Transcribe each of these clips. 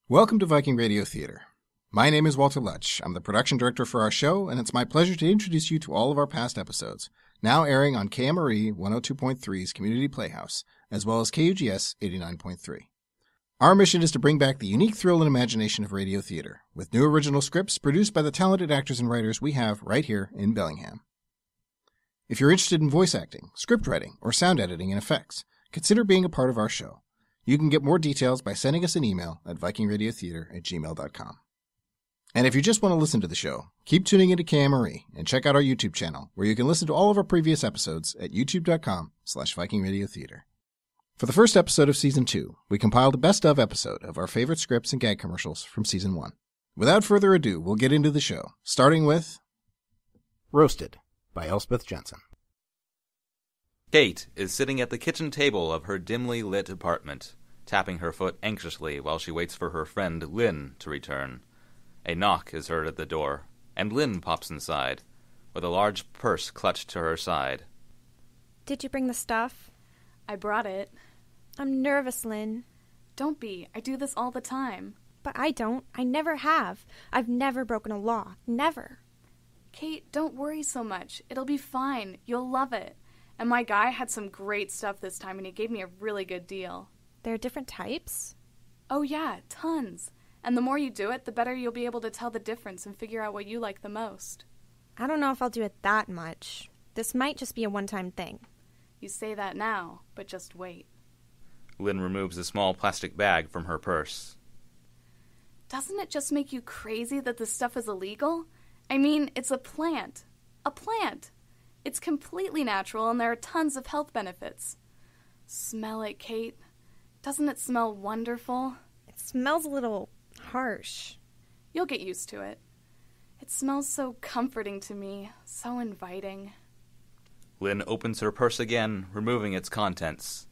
Welcome to Viking Radio Theater. My name is Walter Lutsch. I'm the production director for our show, and it's my pleasure to introduce you to all of our past episodes, now airing on KMRE 102.3's Community Playhouse, as well as KUGS 89.3. Our mission is to bring back the unique thrill and imagination of radio theater, with new original scripts produced by the talented actors and writers we have right here in Bellingham. If you're interested in voice acting, script writing, or sound editing and effects, consider being a part of our show. You can get more details by sending us an email at vikingradiotheater@gmail.com. And if you just want to listen to the show, keep tuning into KMRE and check out our YouTube channel, where you can listen to all of our previous episodes at youtube.com/vikingradiotheater. For the first episode of Season 2, we compiled a best-of episode of our favorite scripts and gag commercials from Season 1. Without further ado, we'll get into the show, starting with Roasted by Elspeth Jensen. Kate is sitting at the kitchen table of her dimly lit apartment, tapping her foot anxiously while she waits for her friend Lynn to return. A knock is heard at the door, and Lynn pops inside, with a large purse clutched to her side. Did you bring the stuff? I brought it. I'm nervous, Lynn. Don't be. I do this all the time. But I don't. I never have. I've never broken a law. Never. Kate, don't worry so much. It'll be fine. You'll love it. And my guy had some great stuff this time, and he gave me a really good deal. There are different types? Oh yeah, tons. And the more you do it, the better you'll be able to tell the difference and figure out what you like the most. I don't know if I'll do it that much. This might just be a one-time thing. You say that now, but just wait. Lynn removes a small plastic bag from her purse. Doesn't it just make you crazy that this stuff is illegal? I mean, it's a plant. A plant! It's completely natural, and there are tons of health benefits. Smell it, Kate. Doesn't it smell wonderful? It smells a little harsh. You'll get used to it. It smells so comforting to me, so inviting. Lynn opens her purse again, removing its contents.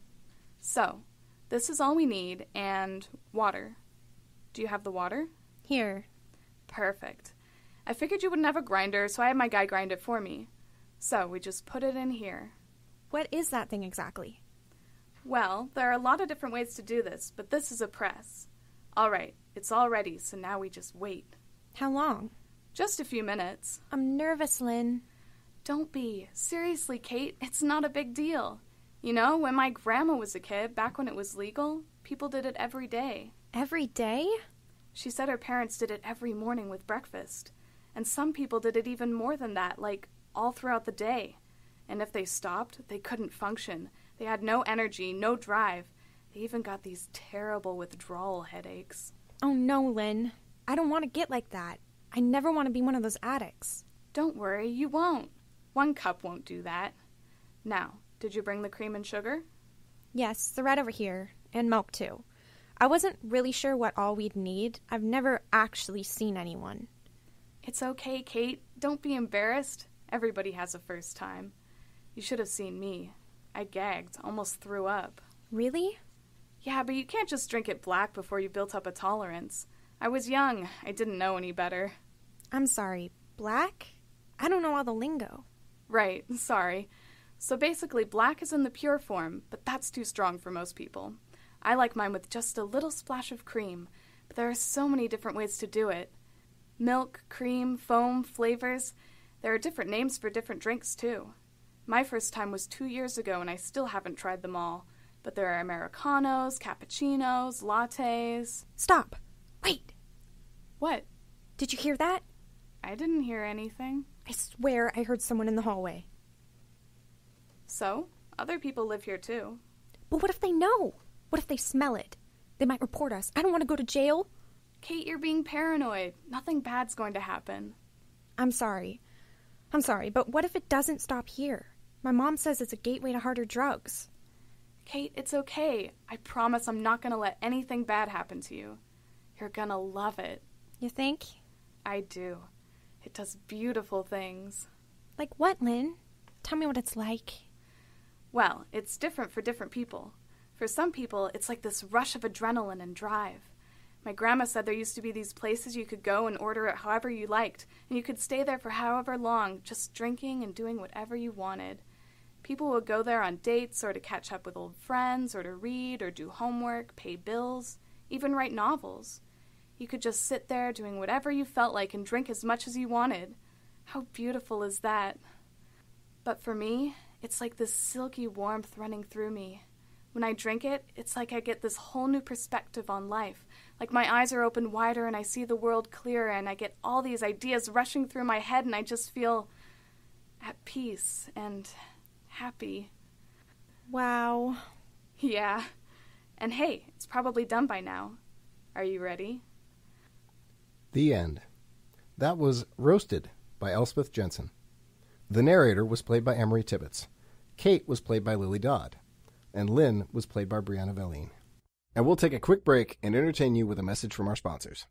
So, this is all we need, and water. Do you have the water? Here. Perfect. I figured you wouldn't have a grinder, so I had my guy grind it for me. So, we just put it in here. What is that thing exactly? Well, there are a lot of different ways to do this, but this is a press. All right, it's all ready, so now we just wait. How long? Just a few minutes. I'm nervous, Lynn. Don't be. Seriously, Kate, it's not a big deal. You know, when my grandma was a kid, back when it was legal, people did it every day. Every day? She said her parents did it every morning with breakfast. And some people did it even more than that, like all throughout the day. And if they stopped, they couldn't function. They had no energy, no drive. They even got these terrible withdrawal headaches. Oh no, Lynn. I don't want to get like that. I never want to be one of those addicts. Don't worry, you won't. 1 cup won't do that. Now, did you bring the cream and sugar? Yes, they're right over here. And milk, too. I wasn't really sure what all we'd need. I've never actually seen anyone. It's okay, Kate. Don't be embarrassed. Everybody has a first time. You should have seen me. I gagged, almost threw up. Really? Yeah, but you can't just drink it black before you built up a tolerance. I was young. I didn't know any better. I'm sorry. Black? I don't know all the lingo. Right, sorry. So basically, black is in the pure form, but that's too strong for most people. I like mine with just a little splash of cream, but there are so many different ways to do it. Milk, cream, foam, flavors. There are different names for different drinks, too. My first time was 2 years ago, and I still haven't tried them all. But there are Americanos, cappuccinos, lattes. Stop! Wait! What? Did you hear that? I didn't hear anything. I swear I heard someone in the hallway. So? Other people live here, too. But what if they know? What if they smell it? They might report us. I don't want to go to jail. Kate, you're being paranoid. Nothing bad's going to happen. I'm sorry, but what if it doesn't stop here? My mom says it's a gateway to harder drugs. Kate, it's okay. I promise I'm not gonna let anything bad happen to you. You're gonna love it. You think? I do. It does beautiful things. Like what, Lynn? Tell me what it's like. Well, it's different for different people. For some people, it's like this rush of adrenaline and drive. My grandma said there used to be these places you could go and order it however you liked, and you could stay there for however long, just drinking and doing whatever you wanted. People would go there on dates or to catch up with old friends or to read or do homework, pay bills, even write novels. You could just sit there doing whatever you felt like and drink as much as you wanted. How beautiful is that? But for me, it's like this silky warmth running through me. When I drink it, it's like I get this whole new perspective on life. Like my eyes are open wider and I see the world clearer and I get all these ideas rushing through my head and I just feel at peace and happy. Wow. Yeah. And hey, it's probably done by now. Are you ready? The end. That was Roasted by Elspeth Jensen. The narrator was played by Emory Tibbets. Kate was played by Lilly Dodd. And Lynn was played by Briana Vallene. And we'll take a quick break and entertain you with a message from our sponsors.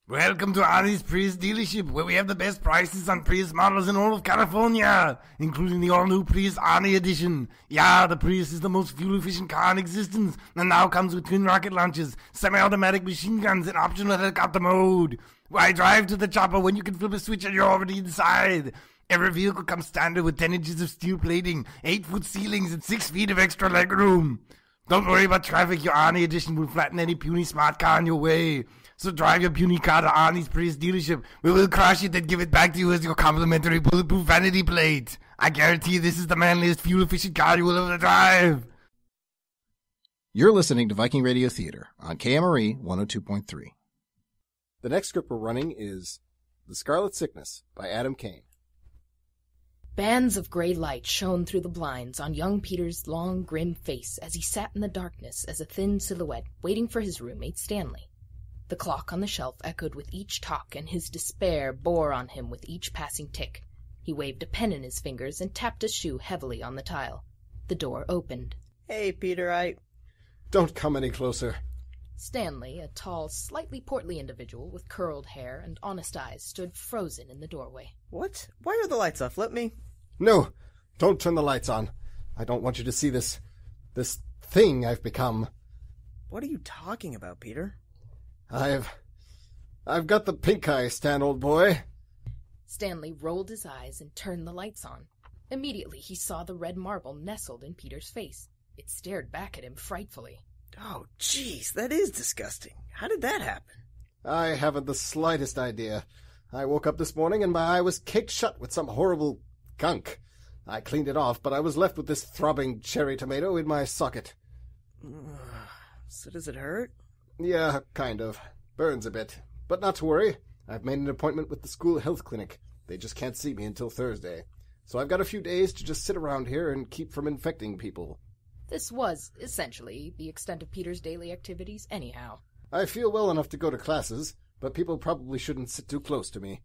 Welcome to Arnie's Prius dealership, where we have the best prices on Prius models in all of California, including the all-new Prius Arnie edition. Yeah, the Prius is the most fuel-efficient car in existence, and now comes with twin rocket launchers, semi-automatic machine guns, and optional helicopter mode. Why drive to the chopper when you can flip a switch and you're already inside? Every vehicle comes standard with 10 inches of steel plating, 8-foot ceilings, and 6 feet of extra legroom. Don't worry about traffic, your Arnie edition will flatten any puny smart car in your way. So drive your puny car to Arnie's Prius dealership. We will crash it and give it back to you as your complimentary bulletproof vanity plate. I guarantee this is the manliest fuel-efficient car you will ever drive. You're listening to Viking Radio Theater on KMRE 102.3. The next script we're running is The Scarlet Sickness by Adam Kane. Bands of gray light shone through the blinds on young Peter's long, grim face as he sat in the darkness as a thin silhouette waiting for his roommate Stanley. The clock on the shelf echoed with each talk, and his despair bore on him with each passing tick. He waved a pen in his fingers and tapped his shoe heavily on the tile. The door opened. Hey, Peter, Don't come any closer. Stanley, a tall, slightly portly individual with curled hair and honest eyes, stood frozen in the doorway. What? Why are the lights off? Let me... No, don't turn the lights on. I don't want you to see this thing I've become. What are you talking about, Peter? I've got the pink eye, Stan, old boy. Stanley rolled his eyes and turned the lights on. Immediately he saw the red marble nestled in Peter's face. It stared back at him frightfully. Oh, jeez, that is disgusting. How did that happen? I haven't the slightest idea. I woke up this morning and my eye was caked shut with some horrible gunk. I cleaned it off, but I was left with this throbbing cherry tomato in my socket. So does it hurt? Yeah, kind of. Burns a bit. But not to worry. I've made an appointment with the school health clinic. They just can't see me until Thursday. So I've got a few days to just sit around here and keep from infecting people. This was, essentially, the extent of Peter's daily activities anyhow. I feel well enough to go to classes, but people probably shouldn't sit too close to me.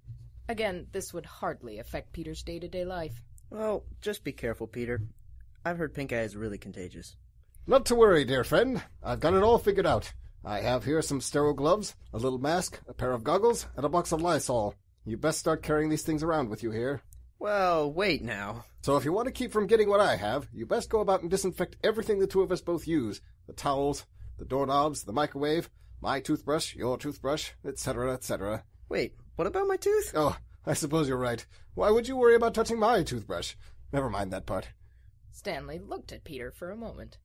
Again, this would hardly affect Peter's day-to-day life. Well, just be careful, Peter. I've heard pink eye is really contagious. Not to worry, dear friend. I've got it all figured out. I have here some sterile gloves, a little mask, a pair of goggles, and a box of Lysol. You best start carrying these things around with you here. Well, wait now. So if you want to keep from getting what I have, you best go about and disinfect everything the two of us both use. The towels, the doorknobs, the microwave, my toothbrush, your toothbrush, etc., etc. Wait, what about my tooth? Oh, I suppose you're right. Why would you worry about touching my toothbrush? Never mind that part. Stanley looked at Peter for a moment.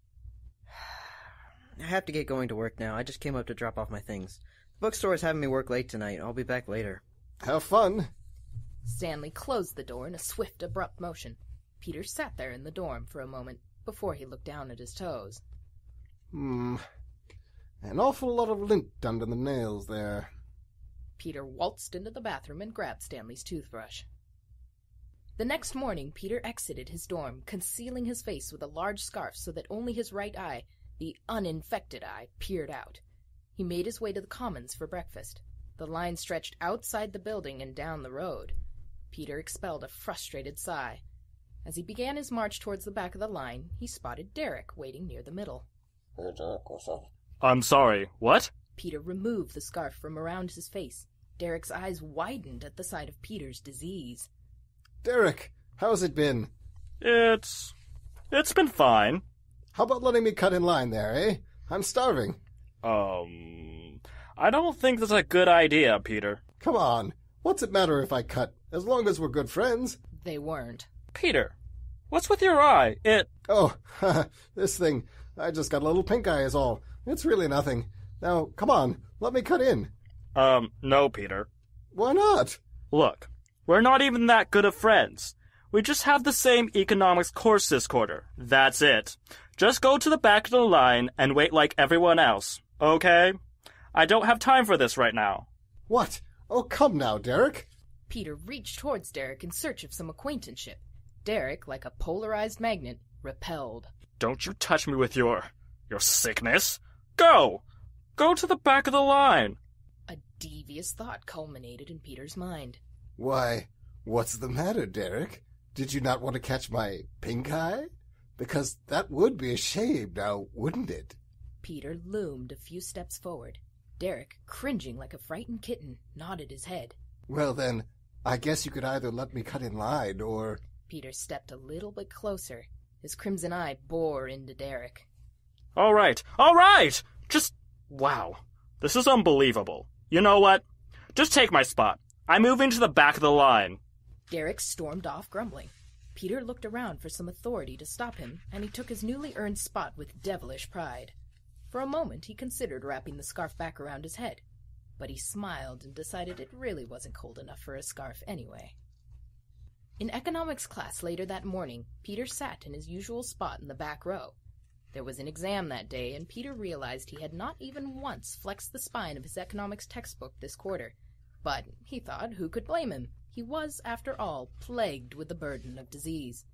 I have to get going to work now. I just came up to drop off my things. The bookstore is having me work late tonight. I'll be back later. Have fun. Stanley closed the door in a swift, abrupt motion. Peter sat there in the dorm for a moment before he looked down at his toes. An awful lot of lint under the nails there. Peter waltzed into the bathroom and grabbed Stanley's toothbrush. The next morning, Peter exited his dorm, concealing his face with a large scarf so that only his right eye, the uninfected eye, peered out. He made his way to the Commons for breakfast. The line stretched outside the building and down the road. Peter expelled a frustrated sigh. As he began his march towards the back of the line, he spotted Derek waiting near the middle. I'm sorry, what? Peter removed the scarf from around his face. Derek's eyes widened at the sight of Peter's disease. Derek, how's it been? It's been fine. How about letting me cut in line there, eh? I'm starving. I don't think that's a good idea, Peter. Come on. What's it matter if I cut, as long as we're good friends? They weren't. Peter, what's with your eye? Oh, this thing. I just got a little pink eye is all. It's really nothing. Now, come on, let me cut in. No, Peter. Why not? Look, we're not even that good of friends. We just have the same economics course this quarter. That's it. Just go to the back of the line and wait like everyone else, okay? I don't have time for this right now. What? Oh, come now, Derek. Peter reached towards Derek in search of some acquaintanceship. Derek, like a polarized magnet, repelled. Don't you touch me with your sickness. Go! Go to the back of the line. A devious thought culminated in Peter's mind. Why, what's the matter, Derek? Did you not want to catch my pink eye? Because that would be a shame now, wouldn't it? Peter loomed a few steps forward. Derek, cringing like a frightened kitten, nodded his head. Well then, I guess you could either let me cut in line, or... Peter stepped a little bit closer. His crimson eye bore into Derek. All right! Just, wow. This is unbelievable. You know what? Just take my spot. I'm moving to the back of the line. Derek stormed off, grumbling. Peter looked around for some authority to stop him, and he took his newly earned spot with devilish pride. For a moment he considered wrapping the scarf back around his head, but he smiled and decided it really wasn't cold enough for a scarf anyway. In economics class later that morning, Peter sat in his usual spot in the back row. There was an exam that day, and Peter realized he had not even once flexed the spine of his economics textbook this quarter. But, he thought, who could blame him? He was, after all, plagued with the burden of disease.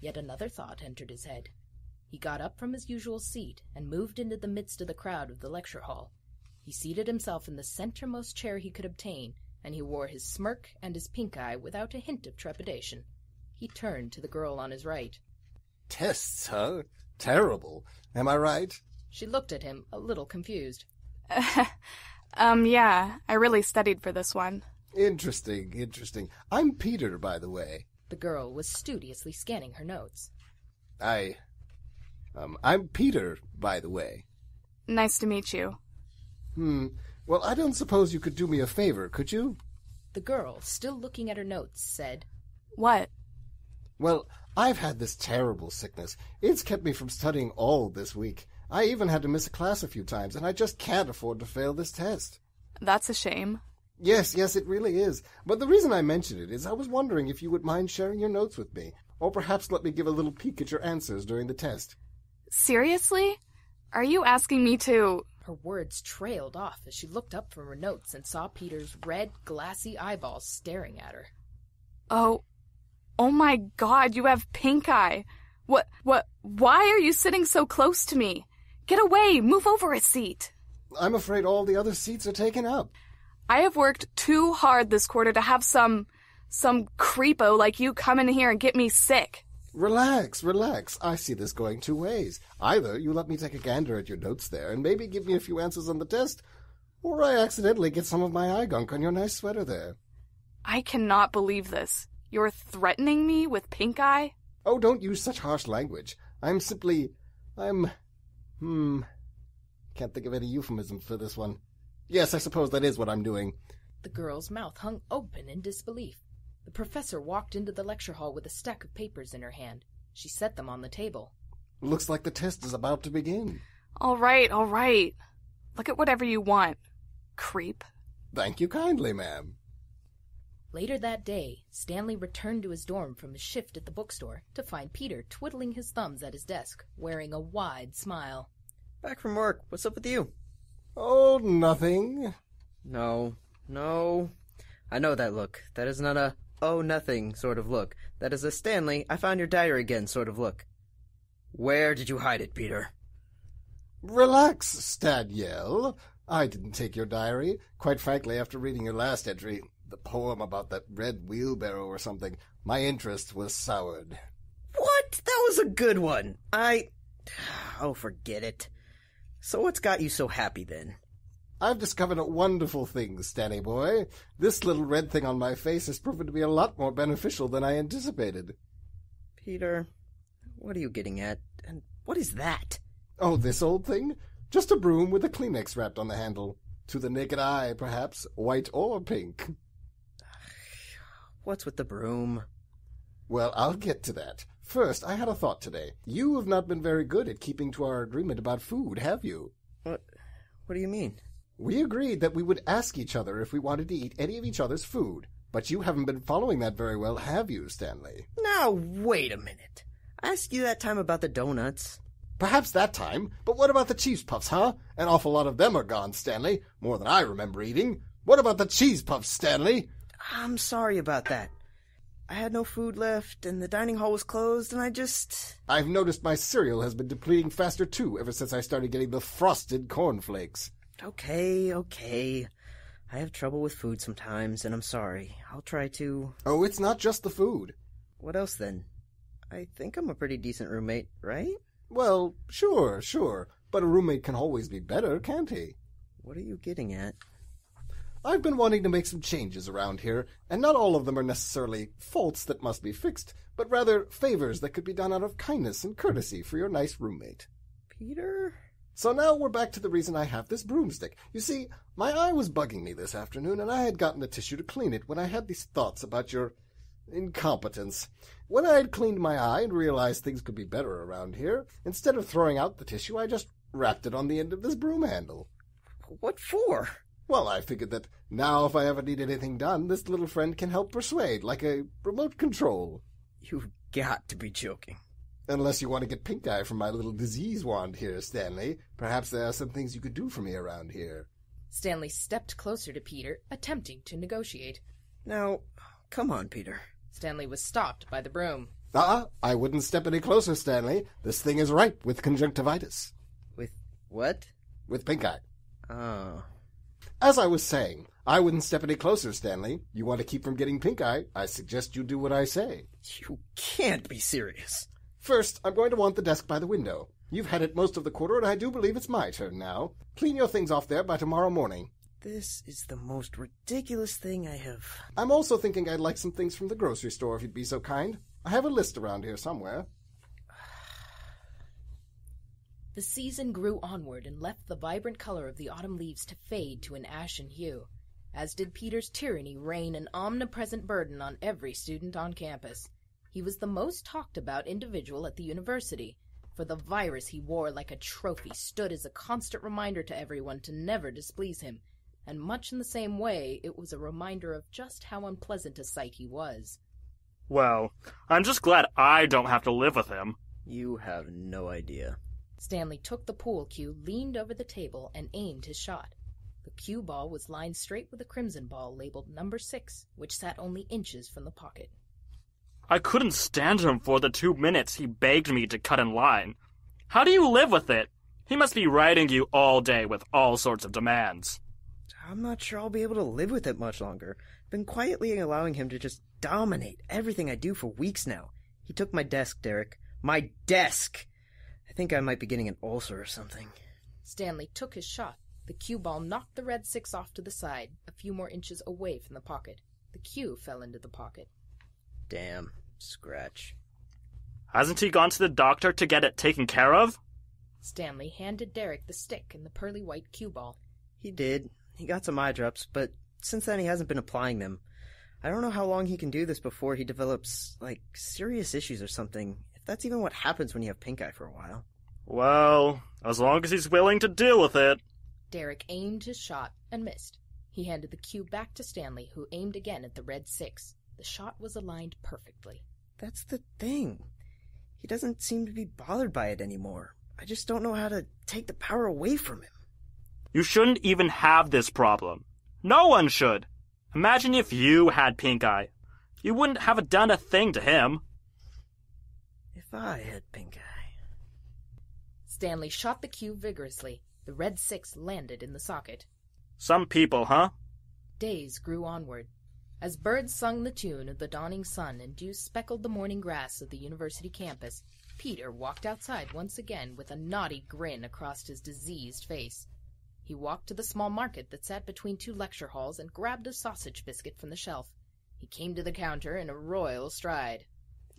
Yet another thought entered his head. He got up from his usual seat and moved into the midst of the crowd of the lecture hall. He seated himself in the centermost chair he could obtain, and he wore his smirk and his pink eye without a hint of trepidation. He turned to the girl on his right. Tests, huh? Terrible. Am I right? She looked at him, a little confused. Yeah, I really studied for this one. Interesting. I'm Peter, by the way. The girl was studiously scanning her notes. I'm Peter, by the way. Nice to meet you. Well, I don't suppose you could do me a favor, could you? The girl, still looking at her notes, said, What? Well, I've had this terrible sickness. It's kept me from studying all this week. I even had to miss a class a few times, and I just can't afford to fail this test. That's a shame. Yes, it really is. But the reason I mentioned it is I was wondering if you would mind sharing your notes with me, or perhaps let me give a little peek at your answers during the test. Seriously? Are you asking me to... Her words trailed off as she looked up from her notes and saw Peter's red, glassy eyeballs staring at her. Oh my God, you have pink eye. Why are you sitting so close to me? Get away, move over a seat. I'm afraid all the other seats are taken up. I have worked too hard this quarter to have some creepo like you come in here and get me sick. Relax. I see this going two ways. Either you let me take a gander at your notes there and maybe give me a few answers on the test, or I accidentally get some of my eye gunk on your nice sweater there. I cannot believe this. You're threatening me with pink eye? Oh, don't use such harsh language. Can't think of any euphemism for this one. Yes, I suppose that is what I'm doing. The girl's mouth hung open in disbelief. The professor walked into the lecture hall with a stack of papers in her hand. She set them on the table. Looks like the test is about to begin. All right. Look at whatever you want, creep. Thank you kindly, ma'am. Later that day, Stanley returned to his dorm from his shift at the bookstore to find Peter twiddling his thumbs at his desk, wearing a wide smile. Back from work. What's up with you? Oh, nothing. No. I know that look. That is not a, oh, nothing sort of look. That is a Stanley, I found your diary again sort of look. Where did you hide it, Peter? Relax, Staniel. I didn't take your diary. Quite frankly, after reading your last entry, the poem about that red wheelbarrow or something, my interest was soured. What? That was a good one. Oh, forget it. So what's got you so happy then? I've discovered a wonderful thing, Stanley boy. This little red thing on my face has proven to be a lot more beneficial than I anticipated. Peter, what are you getting at? And what is that? Oh, this old thing? Just a broom with a Kleenex wrapped on the handle. To the naked eye, perhaps, white or pink. What's with the broom? Well, I'll get to that. First, I had a thought today. You have not been very good at keeping to our agreement about food, have you? What do you mean? We agreed that we would ask each other if we wanted to eat any of each other's food. But you haven't been following that very well, have you, Stanley? Now, wait a minute. I asked you that time about the donuts. Perhaps that time, but what about the cheese puffs, huh? An awful lot of them are gone, Stanley. More than I remember eating. What about the cheese puffs, Stanley? I'm sorry about that. I had no food left, and the dining hall was closed, and I've noticed my cereal has been depleting faster, too, ever since I started getting the frosted cornflakes. Okay. I have trouble with food sometimes, and I'm sorry. I'll try to... Oh, it's not just the food. What else, then? I think I'm a pretty decent roommate, right? Well, sure. But a roommate can always be better, can't he? What are you getting at? I've been wanting to make some changes around here, and not all of them are necessarily faults that must be fixed, but rather favors that could be done out of kindness and courtesy for your nice roommate. Peter? So now we're back to the reason I have this broomstick. You see, my eye was bugging me this afternoon, and I had gotten a tissue to clean it when I had these thoughts about your incompetence. When I had cleaned my eye and realized things could be better around here, instead of throwing out the tissue, I just wrapped it on the end of this broom handle. What for? Well, I figured that now if I ever need anything done, this little friend can help persuade, like a remote control. You've got to be joking. Unless you want to get pink eye from my little disease wand here, Stanley. Perhaps there are some things you could do for me around here. Stanley stepped closer to Peter, attempting to negotiate. Now, come on, Peter. Stanley was stopped by the broom. I wouldn't step any closer, Stanley. This thing is ripe with conjunctivitis. With what? With pink eye. Oh. As I was saying, I wouldn't step any closer, Stanley. You want to keep from getting pink eye, I suggest you do what I say. You can't be serious. First, I'm going to want the desk by the window. You've had it most of the quarter, and I do believe it's my turn now. Clean your things off there by tomorrow morning. This is the most ridiculous thing I have... I'm also thinking I'd like some things from the grocery store, if you'd be so kind. I have a list around here somewhere. The season grew onward and left the vibrant color of the autumn leaves to fade to an ashen hue, as did Peter's tyranny reign an omnipresent burden on every student on campus. He was the most talked about individual at the university, for the virus he wore like a trophy stood as a constant reminder to everyone to never displease him, and much in the same way it was a reminder of just how unpleasant a sight he was. Well, I'm just glad I don't have to live with him. You have no idea. Stanley took the pool cue, leaned over the table, and aimed his shot. The cue ball was lined straight with a crimson ball labeled number 6, which sat only inches from the pocket. I couldn't stand him for the 2 minutes he begged me to cut in line. How do you live with it? He must be writing you all day with all sorts of demands. I'm not sure I'll be able to live with it much longer. I've been quietly allowing him to just dominate everything I do for weeks now. He took my desk, Derek. My desk! I think I might be getting an ulcer or something. Stanley took his shot. The cue ball knocked the red 6 off to the side, a few more inches away from the pocket. The cue fell into the pocket. Damn. Scratch. Hasn't he gone to the doctor to get it taken care of? Stanley handed Derek the stick and the pearly white cue ball. He did. He got some eye drops, but since then he hasn't been applying them. I don't know how long he can do this before he develops, serious issues or something. If that's even what happens when you have pink eye for a while. Well, as long as he's willing to deal with it. Derek aimed his shot and missed. He handed the cue back to Stanley, who aimed again at the red 6. The shot was aligned perfectly. That's the thing. He doesn't seem to be bothered by it anymore. I just don't know how to take the power away from him. You shouldn't even have this problem. No one should. Imagine if you had pink eye. You wouldn't have done a thing to him. If I had pink eye... Stanley shot the cue vigorously. The red 6 landed in the socket. Some people, huh? Days grew onward. As birds sung the tune of the dawning sun and dew speckled the morning grass of the university campus, Peter walked outside once again with a naughty grin across his diseased face. He walked to the small market that sat between two lecture halls and grabbed a sausage biscuit from the shelf. He came to the counter in a royal stride.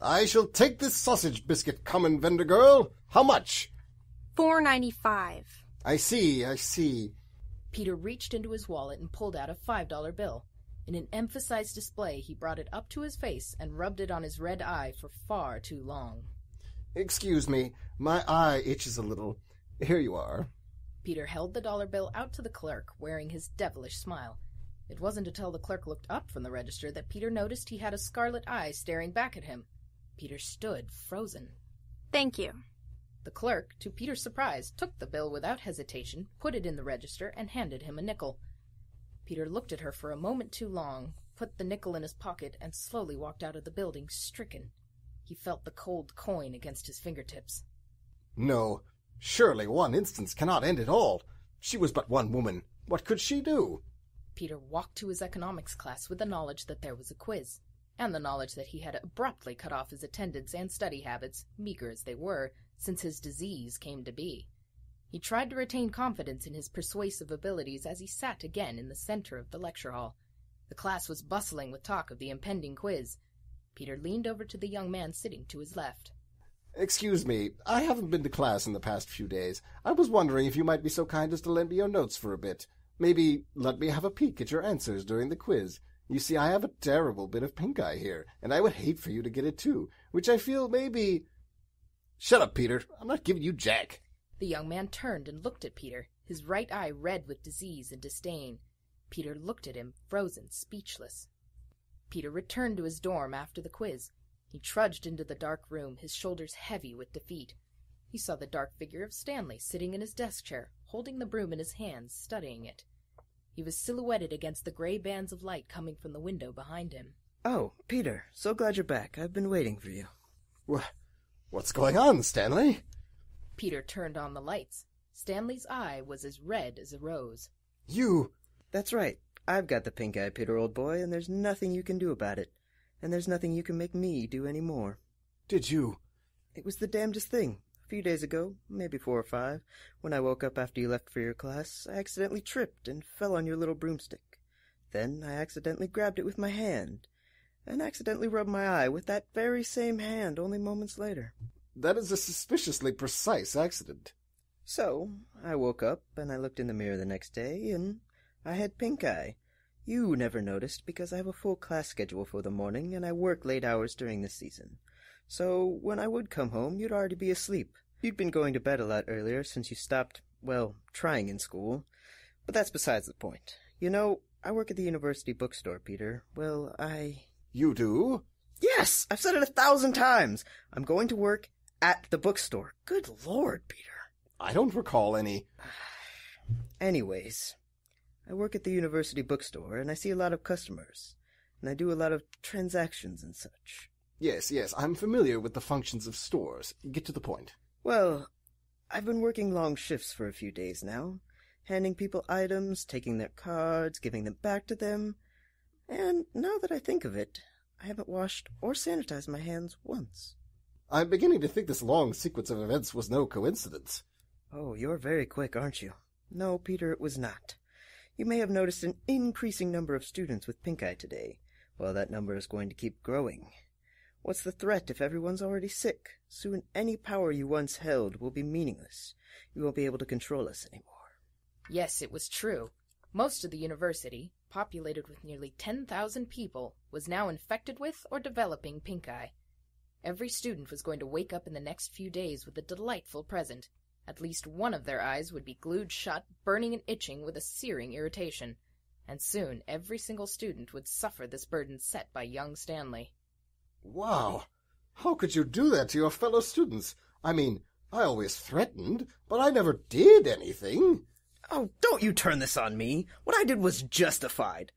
I shall take this sausage biscuit, common vendor girl. How much? $4.95. I see. Peter reached into his wallet and pulled out a $5 bill. In an emphasized display, he brought it up to his face and rubbed it on his red eye for far too long. Excuse me, my eye itches a little. Here you are. Peter held the dollar bill out to the clerk, wearing his devilish smile. It wasn't until the clerk looked up from the register that Peter noticed he had a scarlet eye staring back at him. Peter stood frozen. Thank you. The clerk, to Peter's surprise, took the bill without hesitation, put it in the register, and handed him a nickel. Peter looked at her for a moment too long, put the nickel in his pocket, and slowly walked out of the building, stricken. He felt the cold coin against his fingertips. No, surely one instance cannot end it all. She was but one woman. What could she do? Peter walked to his economics class with the knowledge that there was a quiz, and the knowledge that he had abruptly cut off his attendance and study habits, meager as they were, since his disease came to be. He tried to retain confidence in his persuasive abilities as he sat again in the center of the lecture hall. The class was bustling with talk of the impending quiz. Peter leaned over to the young man sitting to his left. Excuse me, I haven't been to class in the past few days. I was wondering if you might be so kind as to lend me your notes for a bit. Maybe let me have a peek at your answers during the quiz. You see, I have a terrible bit of pink eye here, and I would hate for you to get it too, which I feel maybe... Shut up, Peter. I'm not giving you jack. The young man turned and looked at Peter, his right eye red with disease and disdain. Peter looked at him, frozen, speechless. Peter returned to his dorm after the quiz. He trudged into the dark room, his shoulders heavy with defeat. He saw the dark figure of Stanley sitting in his desk chair, holding the broom in his hands, studying it. He was silhouetted against the gray bands of light coming from the window behind him. Oh, Peter, so glad you're back. I've been waiting for you. What's going on, Stanley? Peter turned on the lights. Stanley's eye was as red as a rose. You... That's right. I've got the pink eye, Peter, old boy, and there's nothing you can do about it. And there's nothing you can make me do any more. Did you? It was the damnedest thing. A few days ago, maybe 4 or 5, when I woke up after you left for your class, I accidentally tripped and fell on your little broomstick. Then I accidentally grabbed it with my hand, and accidentally rubbed my eye with that very same hand only moments later. That is a suspiciously precise accident. So, I woke up, and I looked in the mirror the next day, and I had pink eye. You never noticed, because I have a full class schedule for the morning, and I work late hours during the season. So, when I would come home, you'd already be asleep. You'd been going to bed a lot earlier since you stopped, well, trying in school. But that's besides the point. You know, I work at the university bookstore, Peter. Well, You do? Yes! I've said it 1,000 times! I'm going to work at the bookstore. Good Lord, Peter. I don't recall any... Anyways, I work at the university bookstore, and I see a lot of customers, and I do a lot of transactions and such. Yes, I'm familiar with the functions of stores. Get to the point. Well, I've been working long shifts for a few days now, handing people items, taking their cards, giving them back to them, and now that I think of it, I haven't washed or sanitized my hands once. I'm beginning to think this long sequence of events was no coincidence. Oh, you're very quick, aren't you? No, Peter, it was not. You may have noticed an increasing number of students with pink eye today. Well, that number is going to keep growing. What's the threat if everyone's already sick? Soon any power you once held will be meaningless. You won't be able to control us anymore. Yes, it was true. Most of the university, populated with nearly 10,000 people, was now infected with or developing pink eye. Every student was going to wake up in the next few days with a delightful present. At least one of their eyes would be glued shut, burning and itching with a searing irritation. And soon every single student would suffer this burden set by young Stanley. Wow! How could you do that to your fellow students? I mean, I always threatened, but I never did anything. Oh, don't you turn this on me. What I did was justified.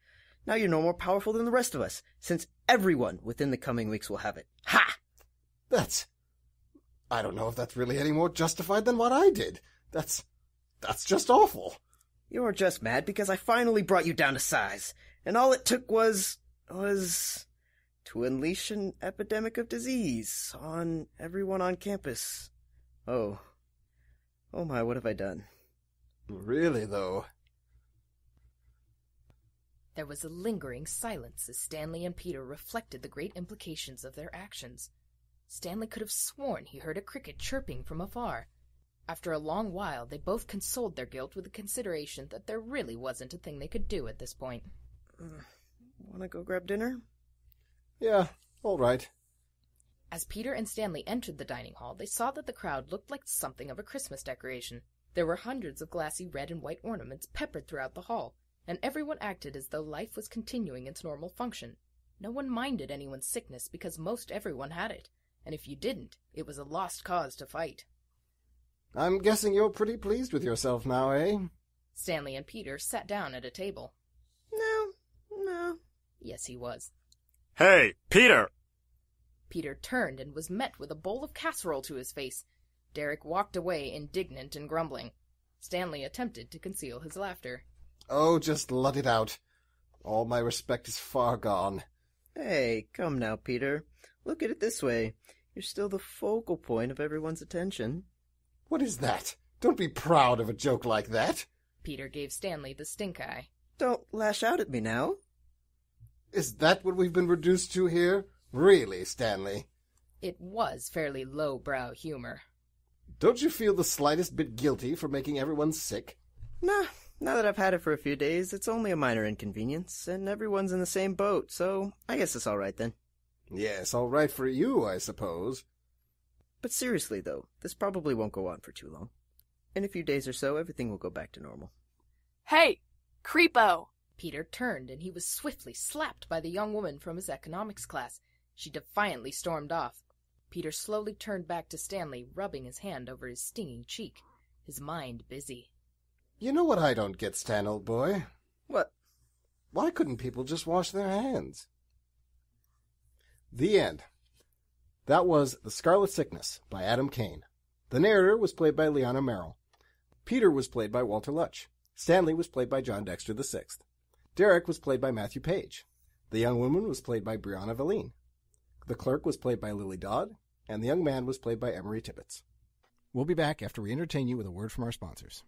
Now you're no more powerful than the rest of us, since everyone within the coming weeks will have it. Ha! I don't know if that's really any more justified than what I did. That's just awful. You're just mad because I finally brought you down to size, and all it took was... was to unleash an epidemic of disease on everyone on campus. Oh my, what have I done? Really, though? There was a lingering silence as Stanley and Peter reflected the great implications of their actions. Stanley could have sworn he heard a cricket chirping from afar. After a long while, they both consoled their guilt with the consideration that there really wasn't a thing they could do at this point. Wanna go grab dinner? Yeah, all right. As Peter and Stanley entered the dining hall, they saw that the crowd looked like something of a Christmas decoration. There were hundreds of glassy red and white ornaments peppered throughout the hall, and everyone acted as though life was continuing its normal function. No one minded anyone's sickness because most everyone had it, and if you didn't, it was a lost cause to fight. I'm guessing you're pretty pleased with yourself now, eh? Stanley and Peter sat down at a table. No. Yes, he was. Hey, Peter! Peter turned and was met with a bowl of casserole to his face. Derek walked away, indignant and grumbling. Stanley attempted to conceal his laughter. Oh, just let it out. All my respect is far gone. Hey, come now, Peter. Look at it this way. You're still the focal point of everyone's attention. What is that? Don't be proud of a joke like that. Peter gave Stanley the stink eye. Don't lash out at me now. Is that what we've been reduced to here? Really, Stanley? It was fairly low-brow humor. Don't you feel the slightest bit guilty for making everyone sick? Nah, now that I've had it for a few days, it's only a minor inconvenience, and everyone's in the same boat, so I guess it's all right then. Yes, all right for you, I suppose. But seriously, though, this probably won't go on for too long. In a few days or so, everything will go back to normal. Hey, creepo! Peter turned, and he was swiftly slapped by the young woman from his economics class. She defiantly stormed off. Peter slowly turned back to Stanley, rubbing his hand over his stinging cheek, his mind busy. You know what I don't get, Stan, old boy? What? Why couldn't people just wash their hands? The end. That was The Scarlet Sickness by Adam Kane. The narrator was played by Liana Merrill. Peter was played by Walter Lutsch. Stanley was played by John Dexter VI. Derek was played by Matthew Paige. The young woman was played by Briana Vallene. The clerk was played by Lilly Dodd, and the young man was played by Emory Tibbets. We'll be back after we entertain you with a word from our sponsors.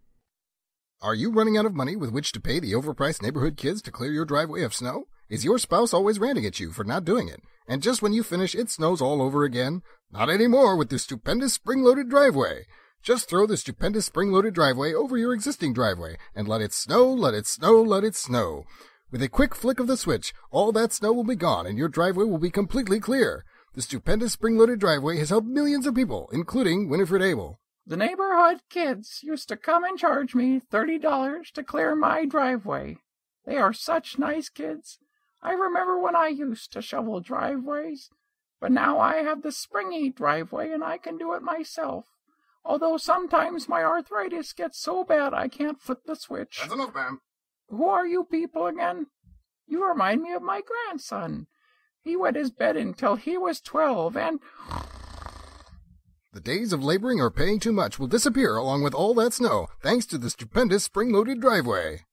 Are you running out of money with which to pay the overpriced neighborhood kids to clear your driveway of snow? Is your spouse always ranting at you for not doing it? And just when you finish, it snows all over again? Not anymore with the Stupendous spring-loaded driveway. Just throw the Stupendous spring-loaded driveway over your existing driveway and let it snow, let it snow, let it snow. With a quick flick of the switch, all that snow will be gone and your driveway will be completely clear. The Stupendous spring-loaded driveway has helped millions of people, including Winifred Abel. The neighborhood kids used to come and charge me $30 to clear my driveway. They are such nice kids. I remember when I used to shovel driveways, but now I have the springy driveway and I can do it myself. Although sometimes my arthritis gets so bad I can't flip the switch. That's enough, ma'am. Who are you people again? You remind me of my grandson. He wet his bed until he was 12 and... The days of laboring or paying too much will disappear along with all that snow, thanks to the Stupendous spring-loaded driveway.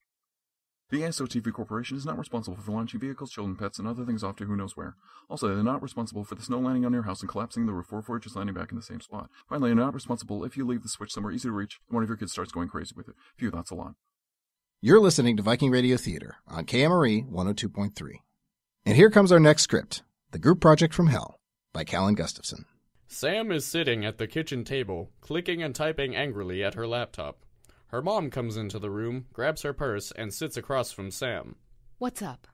The ASOTV Corporation is not responsible for launching vehicles, children, pets, and other things off to who knows where. Also, they're not responsible for the snow landing on your house and collapsing the roof or just landing back in the same spot. Finally, they're not responsible if you leave the switch somewhere easy to reach and one of your kids starts going crazy with it. Phew, that's a lot. You're listening to Viking Radio Theater on KMRE 102.3. And here comes our next script, The Group Project from Hell, by Kallan Gustafson. Sam is sitting at the kitchen table, clicking and typing angrily at her laptop. Her mom comes into the room, grabs her purse, and sits across from Sam. What's up?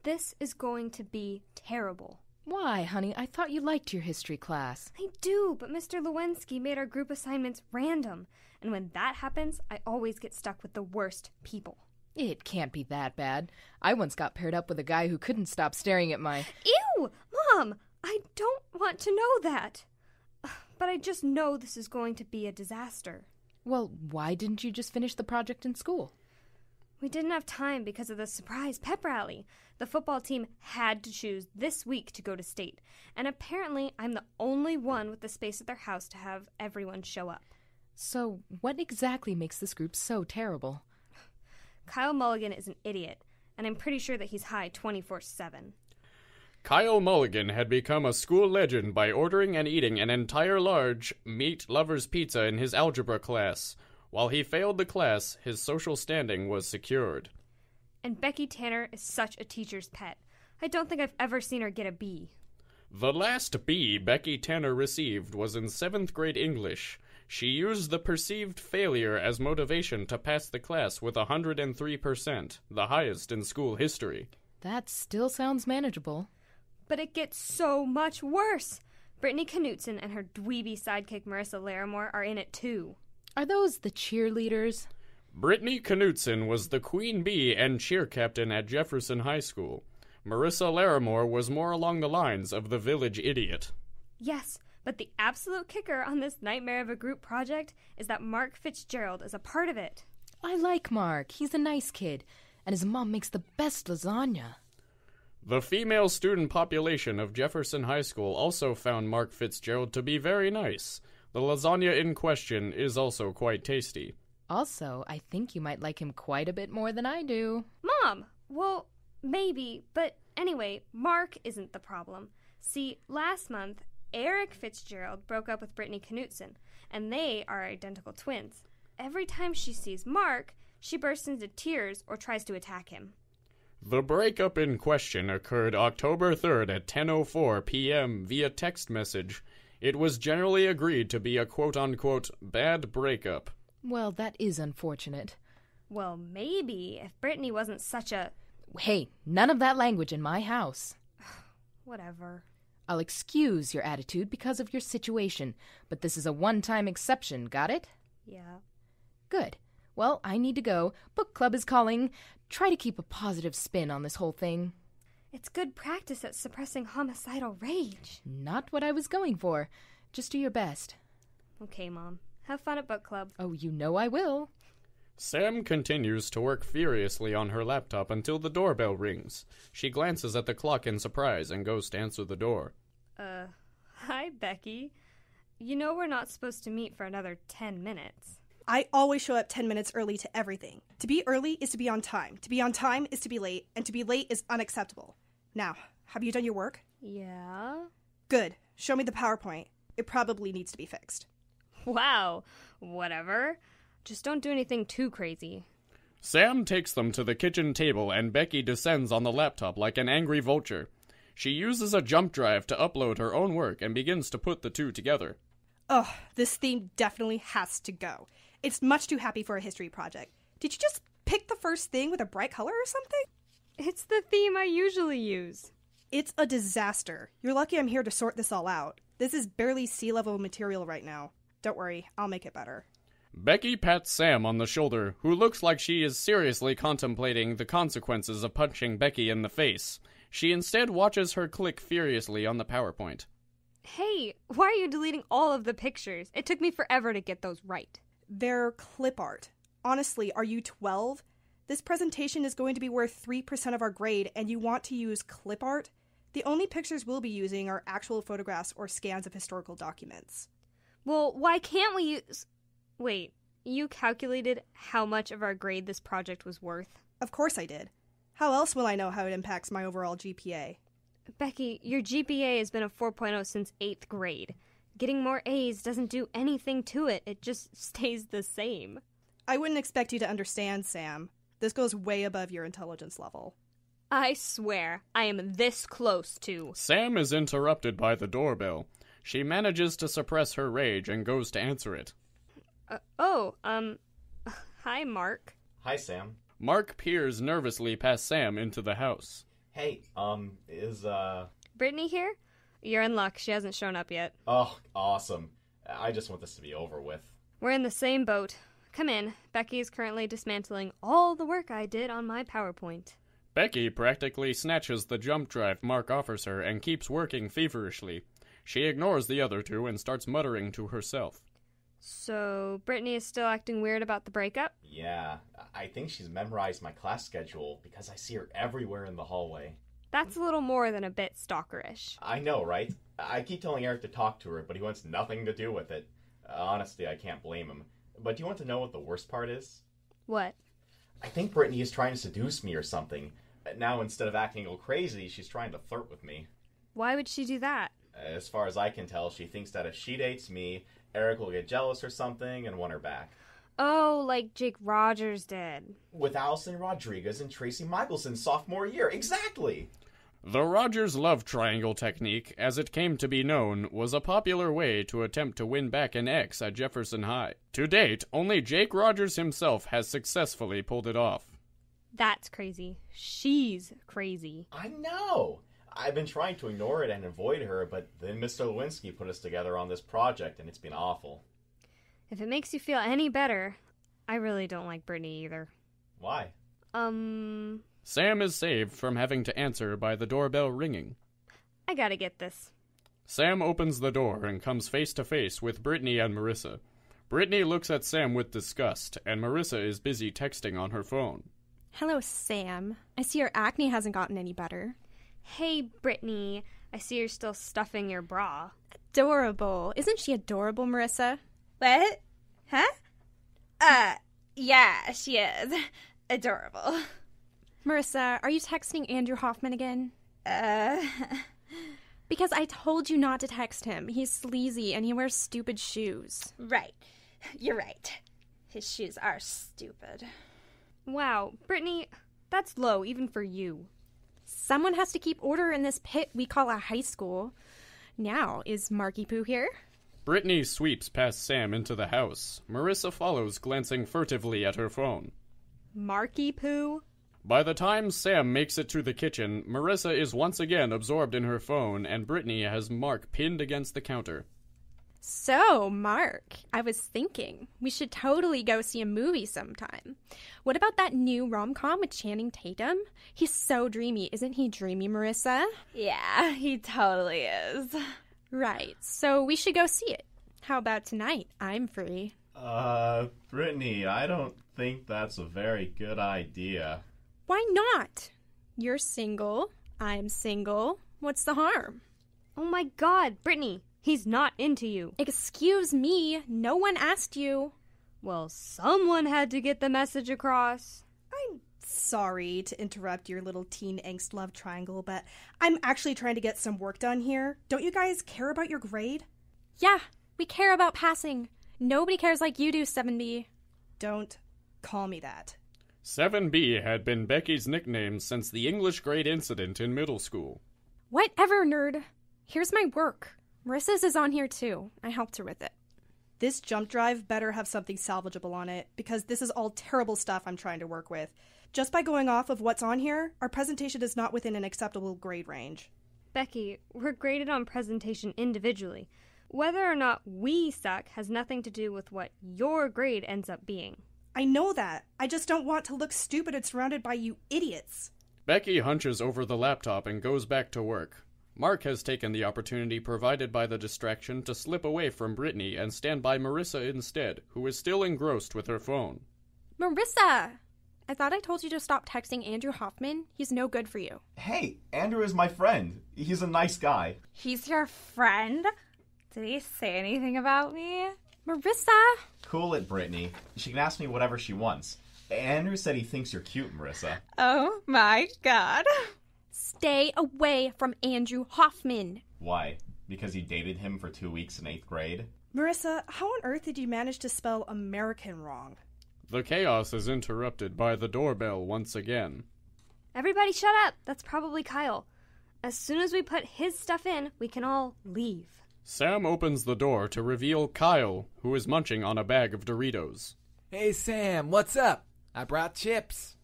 This is going to be terrible. Why, honey? I thought you liked your history class. I do, but Mr. Lewinsky made our group assignments random. And when that happens, I always get stuck with the worst people. It can't be that bad. I once got paired up with a guy who couldn't stop staring at my... Ew! Mom! I don't want to know that. But I just know this is going to be a disaster. Well, why didn't you just finish the project in school? We didn't have time because of the surprise pep rally. The football team had to choose this week to go to state. And apparently I'm the only one with the space at their house to have everyone show up. So what exactly makes this group so terrible? Kyle Mulligan is an idiot, and I'm pretty sure that he's high 24/7. Kyle Mulligan had become a school legend by ordering and eating an entire large meat lover's pizza in his algebra class. While he failed the class, his social standing was secured. And Becky Tanner is such a teacher's pet. I don't think I've ever seen her get a B. The last B Becky Tanner received was in 7th grade English. She used the perceived failure as motivation to pass the class with 103%, the highest in school history. That still sounds manageable. But it gets so much worse. Brittney Knutson and her dweeby sidekick Marissa Larimore are in it too. Are those the cheerleaders? Brittney Knutson was the queen bee and cheer captain at Jefferson High School. Marissa Larimore was more along the lines of the village idiot. Yes, but the absolute kicker on this nightmare of a group project is that Mark Fitzgerald is a part of it. I like Mark. He's a nice kid, and his mom makes the best lasagna. The female student population of Jefferson High School also found Mark Fitzgerald to be very nice. The lasagna in question is also quite tasty. Also, I think you might like him quite a bit more than I do. Mom! Well, maybe, but anyway, Mark isn't the problem. See, last month, Eric Fitzgerald broke up with Brittney Knutson, and they are identical twins. Every time she sees Mark, she bursts into tears or tries to attack him. The breakup in question occurred October 3rd at 10:04 p.m. via text message. It was generally agreed to be a quote-unquote bad breakup. Well, that is unfortunate. Well, maybe if Brittney wasn't such a... Hey, none of that language in my house. Whatever. I'll excuse your attitude because of your situation, but this is a one-time exception, got it? Yeah. Good. Well, I need to go. Book club is calling. Try to keep a positive spin on this whole thing. It's good practice at suppressing homicidal rage. Not what I was going for. Just do your best. Okay, Mom. Have fun at book club. Oh, you know I will. Sam continues to work furiously on her laptop until the doorbell rings. She glances at the clock in surprise and goes to answer the door. Hi, Becky. You know we're not supposed to meet for another 10 minutes. I always show up 10 minutes early to everything. To be early is to be on time. To be on time is to be late, and to be late is unacceptable. Now, have you done your work? Yeah. Good. Show me the PowerPoint. It probably needs to be fixed. Wow. Whatever. Just don't do anything too crazy. Sam takes them to the kitchen table and Becky descends on the laptop like an angry vulture. She uses a jump drive to upload her own work and begins to put the two together. Ugh, this theme definitely has to go. It's much too happy for a history project. Did you just pick the first thing with a bright color or something? It's the theme I usually use. It's a disaster. You're lucky I'm here to sort this all out. This is barely sea-level material right now. Don't worry, I'll make it better. Becky pats Sam on the shoulder, who looks like she is seriously contemplating the consequences of punching Becky in the face. She instead watches her click furiously on the PowerPoint. Hey, why are you deleting all of the pictures? It took me forever to get those right. They're clip art. Honestly, are you 12? This presentation is going to be worth 3% of our grade, and you want to use clip art? The only pictures we'll be using are actual photographs or scans of historical documents. Well, why can't we use... Wait, you calculated how much of our grade this project was worth? Of course I did. How else will I know how it impacts my overall GPA? Becky, your GPA has been a 4.0 since 8th grade. Getting more A's doesn't do anything to it. It just stays the same. I wouldn't expect you to understand, Sam. This goes way above your intelligence level. I swear, I am this close to... Sam is interrupted by the doorbell. She manages to suppress her rage and goes to answer it. Hi, Mark. Hi, Sam. Mark peers nervously past Sam into the house. Hey, is Brittney here? You're in luck. She hasn't shown up yet. Oh, awesome. I just want this to be over with. We're in the same boat. Come in. Becky is currently dismantling all the work I did on my PowerPoint. Becky practically snatches the jump drive Mark offers her and keeps working feverishly. She ignores the other two and starts muttering to herself. So, Brittney is still acting weird about the breakup? Yeah, I think she's memorized my class schedule because I see her everywhere in the hallway. That's a little more than a bit stalkerish. I know, right? I keep telling Eric to talk to her, but he wants nothing to do with it. Honestly, I can't blame him. But do you want to know what the worst part is? What? I think Brittney is trying to seduce me or something. Now, instead of acting all crazy, she's trying to flirt with me. Why would she do that? As far as I can tell, she thinks that if she dates me, Eric will get jealous or something and want her back. Oh, like Jake Rogers did. With Allison Rodriguez and Tracy Michelson sophomore year. Exactly! The Rogers love triangle technique, as it came to be known, was a popular way to attempt to win back an ex at Jefferson High. To date, only Jake Rogers himself has successfully pulled it off. That's crazy. She's crazy. I know! I've been trying to ignore it and avoid her, but then Mr. Lewinsky put us together on this project, and it's been awful. If it makes you feel any better, I really don't like Brittney either. Why? Sam is saved from having to answer by the doorbell ringing. I gotta get this. Sam opens the door and comes face to face with Brittney and Marissa. Brittney looks at Sam with disgust, and Marissa is busy texting on her phone. Hello, Sam. I see your acne hasn't gotten any better. Hey, Brittney. I see you're still stuffing your bra. Adorable. Isn't she adorable, Marissa? What? Huh? Yeah, she is. Adorable. Marissa, are you texting Andrew Hoffman again? Because I told you not to text him. He's sleazy and he wears stupid shoes. Right. You're right. His shoes are stupid. Wow, Brittney, that's low even for you. Someone has to keep order in this pit we call a high school. Now, is Marky Poo here? Brittney sweeps past Sam into the house. Marissa follows, glancing furtively at her phone. Marky Poo? By the time Sam makes it to the kitchen, Marissa is once again absorbed in her phone, and Brittney has Mark pinned against the counter. So, Mark, I was thinking we should totally go see a movie sometime. What about that new rom-com with Channing Tatum? He's so dreamy. Isn't he dreamy, Marissa? Yeah, he totally is. Right, so we should go see it. How about tonight? I'm free. Brittney, I don't think that's a very good idea. Why not? You're single. I'm single. What's the harm? Oh my god, Brittney, he's not into you. Excuse me, no one asked you. Well, someone had to get the message across. I'm sorry to interrupt your little teen angst love triangle, but I'm actually trying to get some work done here. Don't you guys care about your grade? Yeah, we care about passing. Nobody cares like you do, 7B. Don't call me that. 7B had been Becky's nickname since the English grade incident in middle school. Whatever, nerd. Here's my work. Marissa's is on here too. I helped her with it. This jump drive better have something salvageable on it, because this is all terrible stuff I'm trying to work with. Just by going off of what's on here, our presentation is not within an acceptable grade range. Becky, we're graded on presentation individually. Whether or not we suck has nothing to do with what your grade ends up being. I know that. I just don't want to look stupid and surrounded by you idiots. Becky hunches over the laptop and goes back to work. Mark has taken the opportunity provided by the distraction to slip away from Brittney and stand by Marissa instead, who is still engrossed with her phone. Marissa! I thought I told you to stop texting Andrew Hoffman. He's no good for you. Hey, Andrew is my friend. He's a nice guy. He's your friend? Did he say anything about me? Marissa! Cool it, Brittney. She can ask me whatever she wants. Andrew said he thinks you're cute, Marissa. Oh my god. Stay away from Andrew Hoffman. Why? Because you dated him for 2 weeks in 8th grade? Marissa, how on earth did you manage to spell American wrong? The chaos is interrupted by the doorbell once again. Everybody shut up! That's probably Kyle. As soon as we put his stuff in, we can all leave. Sam opens the door to reveal Kyle, who is munching on a bag of Doritos. Hey Sam, what's up? I brought chips.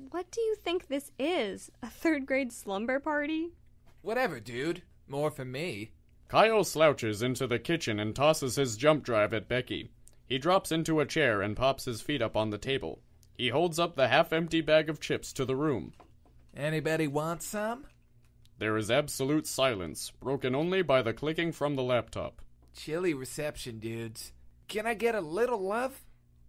What do you think this is? A 3rd grade slumber party? Whatever, dude. More for me. Kyle slouches into the kitchen and tosses his jump drive at Becky. He drops into a chair and pops his feet up on the table. He holds up the half-empty bag of chips to the room. Anybody want some? There is absolute silence, broken only by the clicking from the laptop. Chilly reception, dudes. Can I get a little love?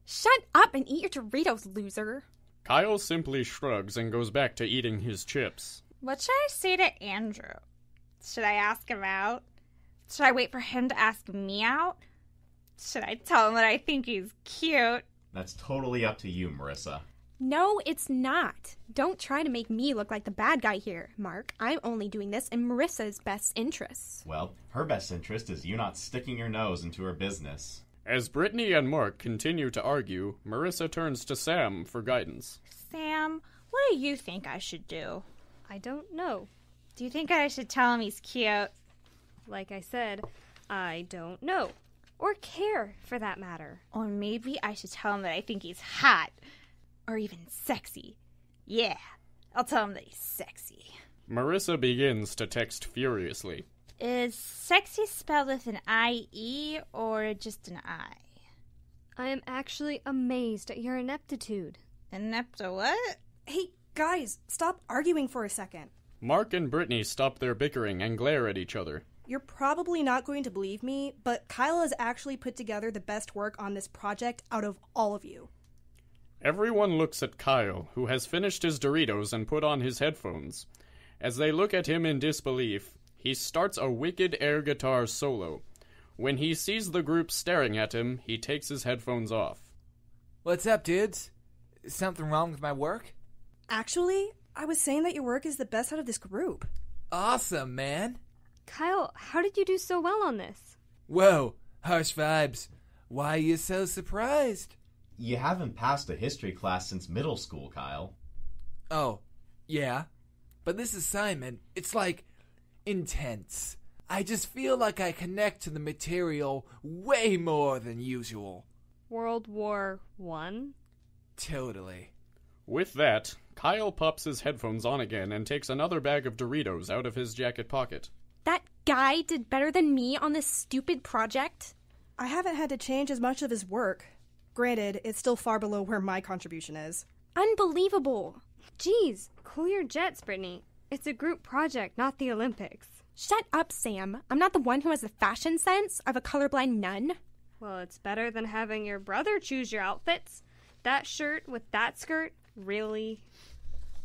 Shut up and eat your Doritos, loser. Kyle simply shrugs and goes back to eating his chips. What should I say to Andrew? Should I ask him out? Should I wait for him to ask me out? Should I tell him that I think he's cute? That's totally up to you, Marissa. No, it's not. Don't try to make me look like the bad guy here, Mark. I'm only doing this in Marissa's best interests. Well, her best interest is you not sticking your nose into her business. As Brittney and Mark continue to argue, Marissa turns to Sam for guidance. Sam, what do you think I should do? I don't know. Do you think I should tell him he's cute? Like I said, I don't know. Or care, for that matter. Or maybe I should tell him that I think he's hot. Or even sexy. Yeah, I'll tell him that he's sexy. Marissa begins to text furiously. Is sexy spelled with an I-E or just an I? I am actually amazed at your ineptitude. Inepto what? Hey, guys, stop arguing for a second. Mark and Brittney stop their bickering and glare at each other. You're probably not going to believe me, but Kyla has actually put together the best work on this project out of all of you. Everyone looks at Kyle, who has finished his Doritos and put on his headphones. As they look at him in disbelief, he starts a wicked air guitar solo. When he sees the group staring at him, he takes his headphones off. What's up, dudes? Is something wrong with my work? Actually, I was saying that your work is the best out of this group. Awesome, man. Kyle, how did you do so well on this? Whoa, harsh vibes. Why are you so surprised? You haven't passed a history class since middle school, Kyle. Oh, yeah. But this assignment, it's like intense. I just feel like I connect to the material way more than usual. World War I? Totally. With that, Kyle pops his headphones on again and takes another bag of Doritos out of his jacket pocket. That guy did better than me on this stupid project? I haven't had to change as much of his work. Granted, it's still far below where my contribution is. Unbelievable. Jeez, cool your jets, Brittney. It's a group project, not the Olympics. Shut up, Sam. I'm not the one who has the fashion sense of a colorblind nun. Well, it's better than having your brother choose your outfits. That shirt with that skirt, really?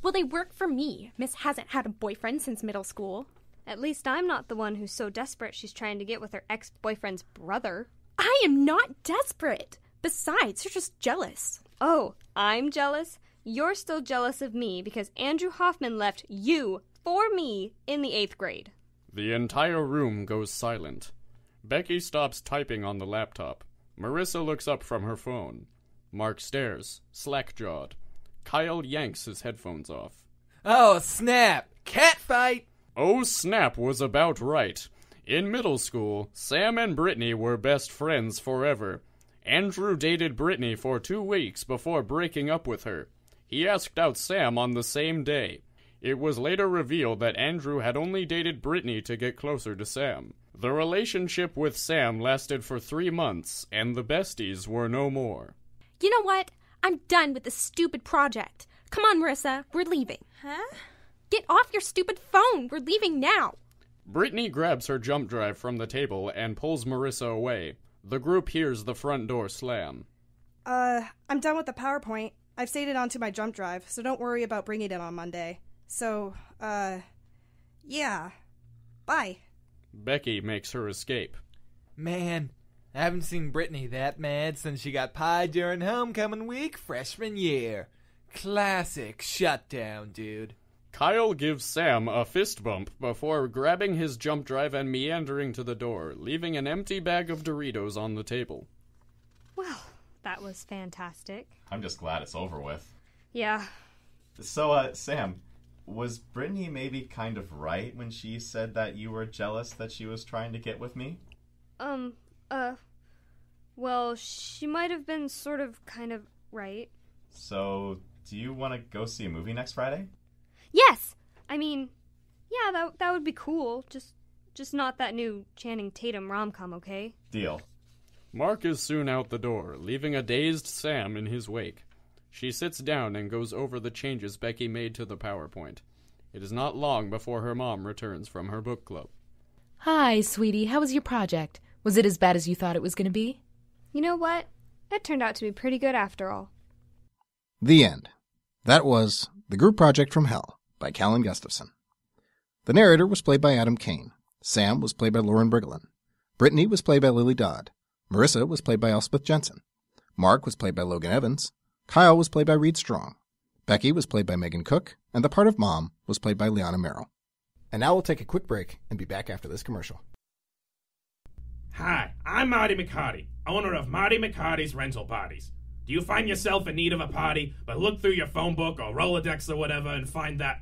Well, they work for me. Miss hasn't had a boyfriend since middle school. At least I'm not the one who's so desperate she's trying to get with her ex-boyfriend's brother. I am not desperate. Besides, you're just jealous. Oh, I'm jealous? You're still jealous of me because Andrew Hoffman left you for me in the 8th grade. The entire room goes silent. Becky stops typing on the laptop. Marissa looks up from her phone. Mark stares, slack-jawed. Kyle yanks his headphones off. Oh, snap! Catfight! Oh, snap was about right. In middle school, Sam and Brittney were best friends forever. Andrew dated Brittney for 2 weeks before breaking up with her. He asked out Sam on the same day. It was later revealed that Andrew had only dated Brittney to get closer to Sam. The relationship with Sam lasted for 3 months, and the besties were no more. You know what? I'm done with this stupid project. Come on, Marissa, we're leaving. Huh? Get off your stupid phone. We're leaving now. Brittney grabs her jump drive from the table and pulls Marissa away. The group hears the front door slam. I'm done with the PowerPoint. I've saved it onto my jump drive, so don't worry about bringing it on Monday. So, yeah. Bye. Becky makes her escape. Man, I haven't seen Brittney that mad since she got pied during homecoming week freshman year. Classic shutdown, dude. Kyle gives Sam a fist bump before grabbing his jump drive and meandering to the door, leaving an empty bag of Doritos on the table. Well, that was fantastic. I'm just glad it's over with. Yeah. So, Sam, was Brittney maybe kind of right when she said that you were jealous that she was trying to get with me? Well, she might have been sort of kind of right. So, do you want to go see a movie next Friday? Yes! I mean, yeah, that would be cool. Just not that new Channing Tatum rom-com, okay? Deal. Mark is soon out the door, leaving a dazed Sam in his wake. She sits down and goes over the changes Becky made to the PowerPoint. It is not long before her mom returns from her book club. Hi, sweetie. How was your project? Was it as bad as you thought it was going to be? You know what? It turned out to be pretty good after all. The end. That was The Group Project from Hell by Kallan Gustafson. The narrator was played by Adam Kane. Sam was played by Lauren Brigolin. Brittney was played by Lily Dodd. Marissa was played by Elspeth Jensen. Mark was played by Logan Evans. Kyle was played by Reed Strong. Becky was played by Megan Cook, and the part of Mom was played by Liana Merrill. And now we'll take a quick break and be back after this commercial. Hi, I'm Marty McCarty, owner of Marty McCarty's Rental Parties. Do you find yourself in need of a party, but look through your phone book or Rolodex or whatever and find that,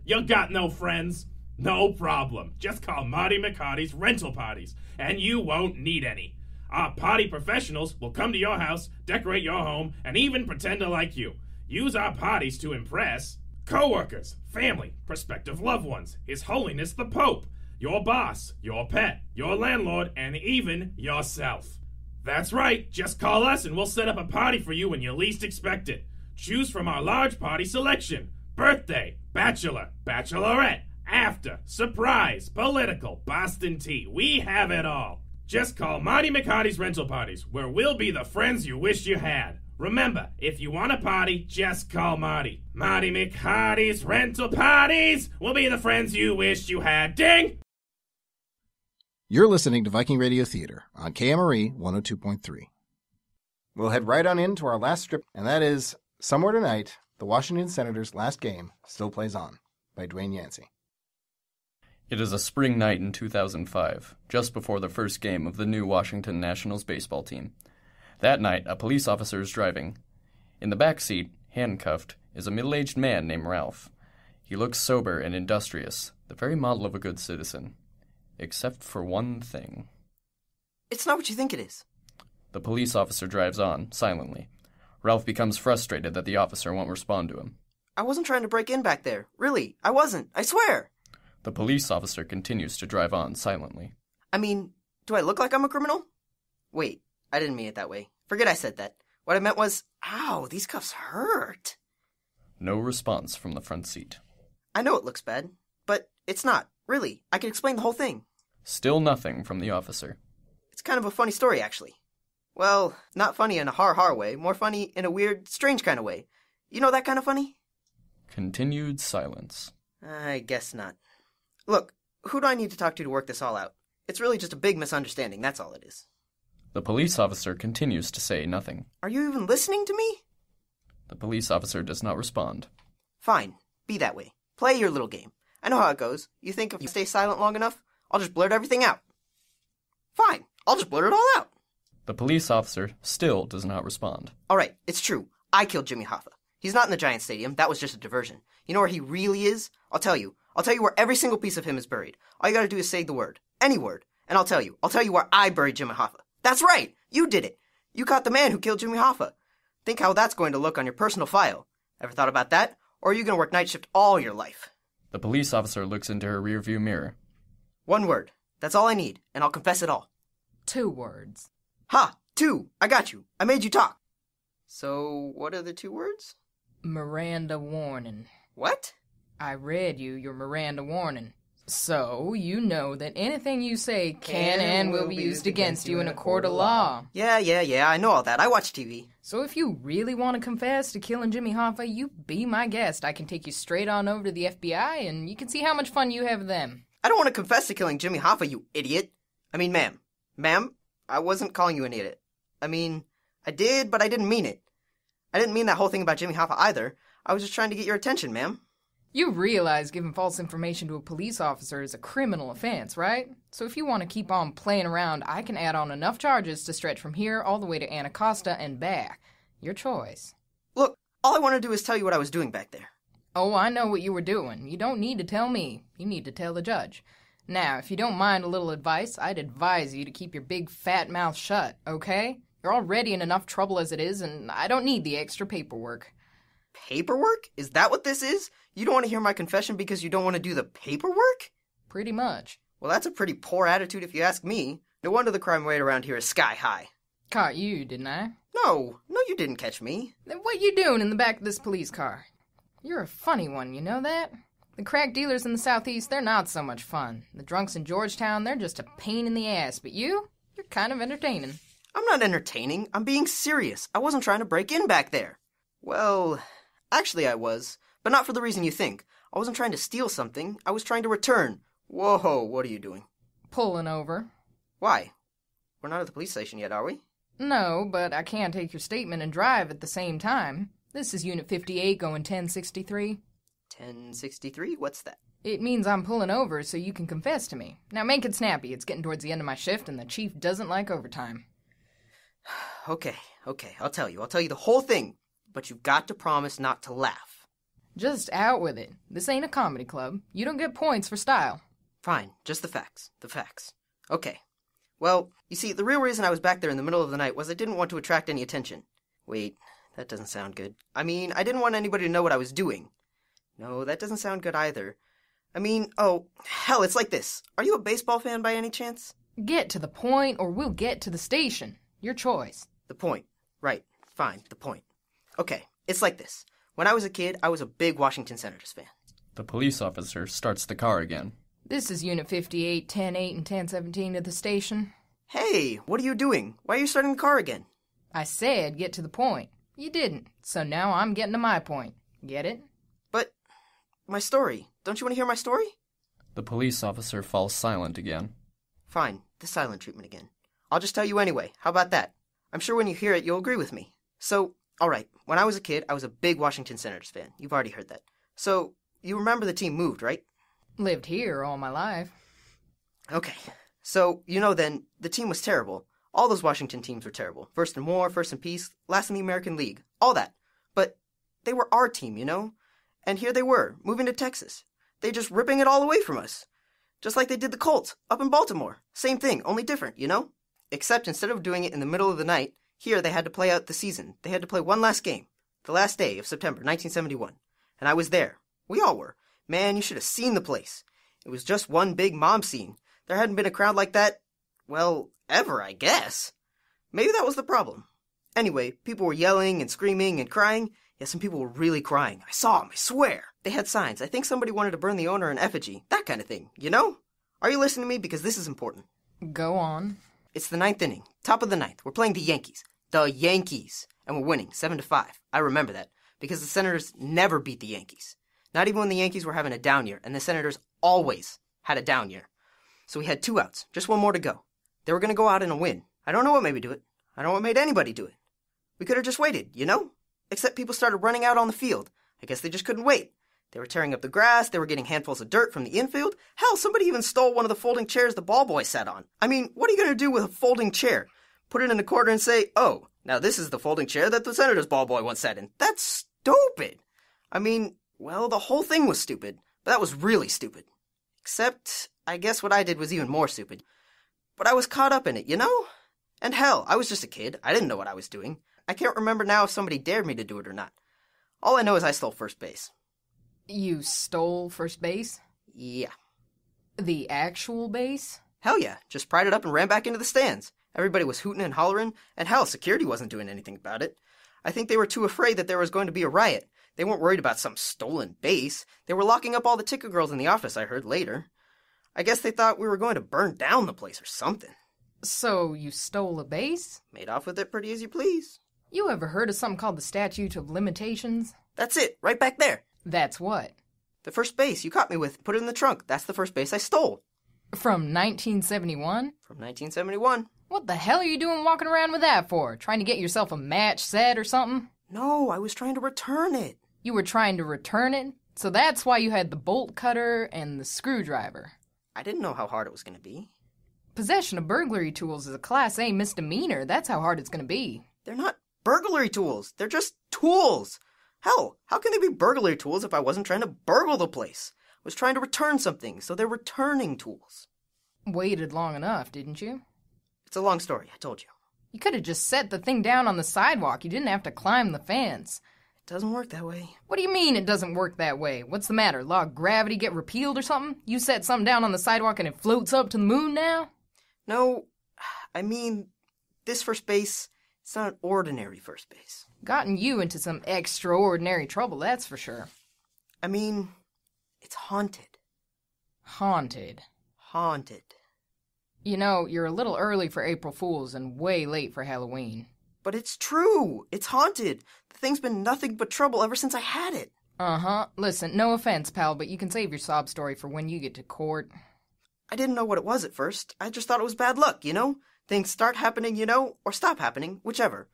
you got no friends? No problem. Just call Marty McCarty's Rental Parties, and you won't need any. Our party professionals will come to your house, decorate your home, and even pretend to like you. Use our parties to impress co-workers, family, prospective loved ones, His Holiness the Pope, your boss, your pet, your landlord, and even yourself. That's right, just call us and we'll set up a party for you when you least expect it. Choose from our large party selection. Birthday, bachelor, bachelorette, after, surprise, political, Boston tea. We have it all. Just call Marty McCarty's Rental Parties, where we'll be the friends you wish you had. Remember, if you want a party, just call Marty. Marty McCarty's Rental Parties will be the friends you wish you had. Ding! You're listening to Viking Radio Theater on KMRE 102.3. We'll head right on into our last strip, and that is Somewhere Tonight, the Washington Senators' Last Game Still Plays On, by Dwayne Yancey. It is a spring night in 2005, just before the first game of the new Washington Nationals baseball team. That night, a police officer is driving. In the back seat, handcuffed, is a middle-aged man named Ralph. He looks sober and industrious, the very model of a good citizen. Except for one thing. It's not what you think it is. The police officer drives on, silently. Ralph becomes frustrated that the officer won't respond to him. I wasn't trying to break in back there. Really, I wasn't. I swear. The police officer continues to drive on, silently. I mean, do I look like I'm a criminal? Wait, I didn't mean it that way. Forget I said that. What I meant was, ow, these cuffs hurt. No response from the front seat. I know it looks bad, but it's not. Really, I can explain the whole thing. Still nothing from the officer. It's kind of a funny story, actually. Well, not funny in a har-har way, more funny in a weird, strange kind of way. You know that kind of funny? Continued silence. I guess not. Look, who do I need to talk to work this all out? It's really just a big misunderstanding, that's all it is. The police officer continues to say nothing. Are you even listening to me? The police officer does not respond. Fine, be that way. Play your little game. I know how it goes. You think if you stay silent long enough, I'll just blurt everything out. Fine, I'll just blurt it all out. The police officer still does not respond. All right, it's true. I killed Jimmy Hoffa. He's not in the Giant Stadium. That was just a diversion. You know where he really is? I'll tell you. I'll tell you where every single piece of him is buried. All you gotta do is say the word. Any word. And I'll tell you. I'll tell you where I buried Jimmy Hoffa. That's right! You did it! You caught the man who killed Jimmy Hoffa. Think how that's going to look on your personal file. Ever thought about that? Or are you gonna work night shift all your life? The police officer looks into her rearview mirror. One word. That's all I need, and I'll confess it all. 2 words. Ha! 2! I got you. I made you talk. So, what are the 2 words? Miranda warning. What? I read you your Miranda warning. So, you know that anything you say can and will be used against you in a court of law. Yeah, I know all that. I watch TV. So if you really want to confess to killing Jimmy Hoffa, you be my guest. I can take you straight on over to the FBI, and you can see how much fun you have with them. I don't want to confess to killing Jimmy Hoffa, you idiot. I mean, ma'am. Ma'am, I wasn't calling you an idiot. I mean, I did, but I didn't mean it. I didn't mean that whole thing about Jimmy Hoffa either. I was just trying to get your attention, ma'am. You realize giving false information to a police officer is a criminal offense, right? So if you want to keep on playing around, I can add on enough charges to stretch from here all the way to Anacostia and back. Your choice. Look, all I want to do is tell you what I was doing back there. Oh, I know what you were doing. You don't need to tell me. You need to tell the judge. Now, if you don't mind a little advice, I'd advise you to keep your big fat mouth shut, okay? You're already in enough trouble as it is, and I don't need the extra paperwork. Paperwork? Is that what this is? You don't want to hear my confession because you don't want to do the paperwork? Pretty much. Well, that's a pretty poor attitude if you ask me. No wonder the crime rate around here is sky high. Caught you, didn't I? No, you didn't catch me. Then what you doing in the back of this police car? You're a funny one, you know that? The crack dealers in the southeast, they're not so much fun. The drunks in Georgetown, they're just a pain in the ass. But you're kind of entertaining. I'm not entertaining. I'm being serious. I wasn't trying to break in back there. Well, actually I was. But not for the reason you think. I wasn't trying to steal something. I was trying to return. Whoa, what are you doing? Pulling over. Why? We're not at the police station yet, are we? No, but I can't take your statement and drive at the same time. This is Unit 58 going 1063. 1063? What's that? It means I'm pulling over so you can confess to me. Now make it snappy. It's getting towards the end of my shift and the chief doesn't like overtime. Okay. I'll tell you the whole thing. But you've got to promise not to laugh. Just out with it. This ain't a comedy club. You don't get points for style. Fine, just the facts. Okay. Well, you see, the real reason I was back there in the middle of the night was I didn't want to attract any attention. Wait, that doesn't sound good. I mean, I didn't want anybody to know what I was doing. No, that doesn't sound good either. I mean, oh, hell, it's like this. Are you a baseball fan by any chance? Get to the point or we'll get to the station. Your choice. The point. Right. Fine, the point. Okay, it's like this. When I was a kid, I was a big Washington Senators fan. The police officer starts the car again. This is Unit 58, 10-8, and 10-17 to the station. Hey, what are you doing? Why are you starting the car again? I said get to the point. You didn't, so now I'm getting to my point. Get it? But my story. Don't you want to hear my story? The police officer falls silent again. Fine, the silent treatment again. I'll just tell you anyway. How about that? I'm sure when you hear it, you'll agree with me. So, alright, when I was a kid, I was a big Washington Senators fan. You've already heard that. So, you remember the team moved, right? Lived here all my life. Okay, so, you know then, the team was terrible. All those Washington teams were terrible. First in war, first in peace, last in the American League. All that. But they were our team, you know? And here they were, moving to Texas. They just ripping it all away from us. Just like they did the Colts, up in Baltimore. Same thing, only different, you know? Except instead of doing it in the middle of the night, here they had to play out the season. They had to play one last game. The last day of September, 1971. And I was there. We all were. Man, you should have seen the place. It was just one big mom scene. There hadn't been a crowd like that, well, ever, I guess. Maybe that was the problem. Anyway, people were yelling and screaming and crying. Yeah, some people were really crying. I saw them, I swear. They had signs. I think somebody wanted to burn the owner in effigy. That kind of thing, you know? Are you listening to me? Because this is important. Go on. It's the 9th inning. Top of the 9th. We're playing the Yankees. The Yankees. And we're winning, 7-5. I remember that. Because the Senators never beat the Yankees. Not even when the Yankees were having a down year. And the Senators always had a down year. So we had 2 outs. Just one more to go. They were going to go out in a win. I don't know what made me do it. I don't know what made anybody do it. We could have just waited, you know? Except people started running out on the field. I guess they just couldn't wait. They were tearing up the grass. They were getting handfuls of dirt from the infield. Hell, somebody even stole one of the folding chairs the ball boy sat on. I mean, what are you going to do with a folding chair? Put it in a corner and say, oh, now this is the folding chair that the Senators ball boy once sat in. That's stupid. I mean, well, the whole thing was stupid. But that was really stupid. Except, I guess what I did was even more stupid. But I was caught up in it, you know? And hell, I was just a kid. I didn't know what I was doing. I can't remember now if somebody dared me to do it or not. All I know is I stole first base. You stole first base? Yeah. The actual base? Hell yeah. Just pried it up and ran back into the stands. Everybody was hooting and hollering, and hell, security wasn't doing anything about it. I think they were too afraid that there was going to be a riot. They weren't worried about some stolen base. They were locking up all the ticket girls in the office, I heard later. I guess they thought we were going to burn down the place or something. So you stole a base? Made off with it pretty as you please. You ever heard of something called the Statute of Limitations? That's it, right back there. That's what? The first base you caught me with. Put it in the trunk. That's the first base I stole. From 1971? From 1971. What the hell are you doing walking around with that for? Trying to get yourself a match set or something? No, I was trying to return it. You were trying to return it? So that's why you had the bolt cutter and the screwdriver. I didn't know how hard it was going to be. Possession of burglary tools is a Class A misdemeanor. That's how hard it's going to be. They're not burglary tools. They're just tools. Hell, how can they be burglary tools if I wasn't trying to burgle the place? I was trying to return something, so they're returning tools. Waited long enough, didn't you? It's a long story, I told you. You could have just set the thing down on the sidewalk. You didn't have to climb the fence. It doesn't work that way. What do you mean it doesn't work that way? What's the matter? Law of gravity get repealed or something? You set something down on the sidewalk and it floats up to the moon now? No, I mean, this first base, it's not an ordinary first base. Gotten you into some extraordinary trouble, that's for sure. I mean, it's haunted. Haunted? Haunted. You know, you're a little early for April Fools and way late for Halloween. But it's true. It's haunted. The thing's been nothing but trouble ever since I had it. Uh-huh. Listen, no offense, pal, but you can save your sob story for when you get to court. I didn't know what it was at first. I just thought it was bad luck, you know? Things start happening, you know, or stop happening, whichever.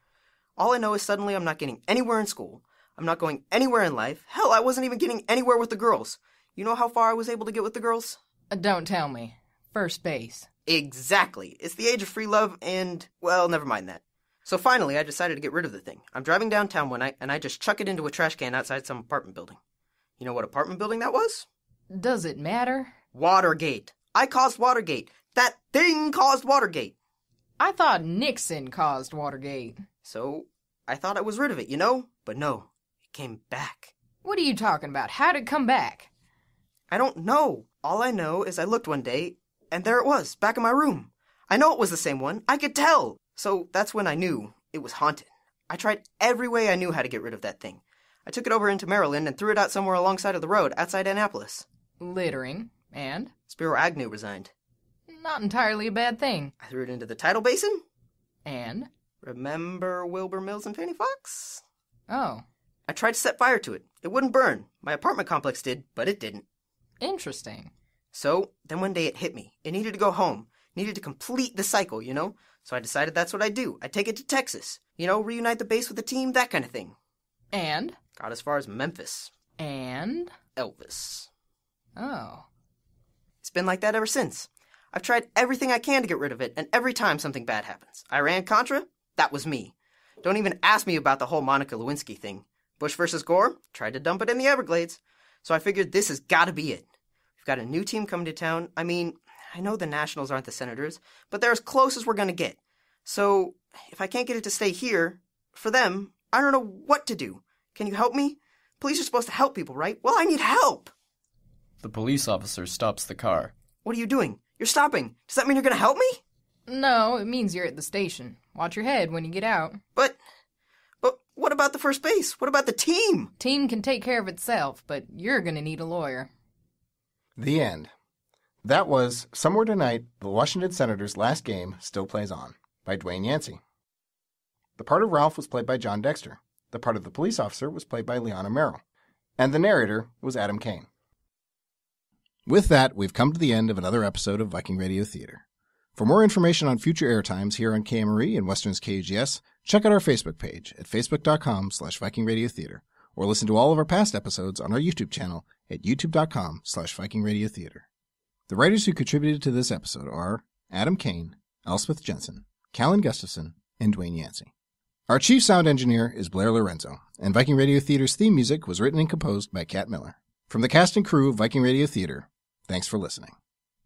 All I know is suddenly I'm not getting anywhere in school. I'm not going anywhere in life. Hell, I wasn't even getting anywhere with the girls. You know how far I was able to get with the girls? Don't tell me. First base. Exactly. It's the age of free love and, well, never mind that. So finally, I decided to get rid of the thing. I'm driving downtown one night, and I just chuck it into a trash can outside some apartment building. You know what apartment building that was? Does it matter? Watergate. I caused Watergate. That thing caused Watergate. I thought Nixon caused Watergate. So, I thought I was rid of it, you know? But no, it came back. What are you talking about? How'd it come back? I don't know. All I know is I looked one day, and there it was, back in my room. I know it was the same one. I could tell. So that's when I knew it was haunted. I tried every way I knew how to get rid of that thing. I took it over into Maryland and threw it out somewhere alongside of the road, outside Annapolis. Littering. And? Spiro Agnew resigned. Not entirely a bad thing. I threw it into the tidal basin. And? Remember Wilbur Mills and Fanny Fox? Oh. I tried to set fire to it. It wouldn't burn. My apartment complex did, but it didn't. Interesting. So, then one day it hit me. It needed to go home. Needed to complete the cycle, you know? So I decided that's what I'd do. I'd take it to Texas. You know, reunite the base with the team, that kind of thing. And? Got as far as Memphis. And? Elvis. Oh. It's been like that ever since. I've tried everything I can to get rid of it, and every time something bad happens. Iran-Contra? That was me. Don't even ask me about the whole Monica Lewinsky thing. Bush versus Gore? Tried to dump it in the Everglades. So I figured this has got to be it. We've got a new team coming to town. I mean, I know the Nationals aren't the Senators, but they're as close as we're going to get. So, if I can't get it to stay here, for them, I don't know what to do. Can you help me? Police are supposed to help people, right? Well, I need help! The police officer stops the car. What are you doing? You're stopping. Does that mean you're going to help me? No, it means you're at the station. Watch your head when you get out. But what about the first base? What about the team? Team can take care of itself, but you're going to need a lawyer. The end. That was Somewhere Tonight, the Washington Senators' last game still plays on, by Dwayne Yancey. The part of Ralph was played by John Dexter. The part of the police officer was played by Liana Merrill. And the narrator was Adam Kane. With that, we've come to the end of another episode of Viking Radio Theater. For more information on future airtimes here on KMRE and Western's KGS, check out our Facebook page at facebook.com/Viking Radio Theater, or listen to all of our past episodes on our YouTube channel at youtube.com/Viking Radio Theater. The writers who contributed to this episode are Adam Kane, Elspeth Jensen, Kallan Gustafson, and Dwayne Yancey. Our chief sound engineer is Blair Lorenzo, and Viking Radio Theater's theme music was written and composed by Kat Miller. From the cast and crew of Viking Radio Theater, thanks for listening.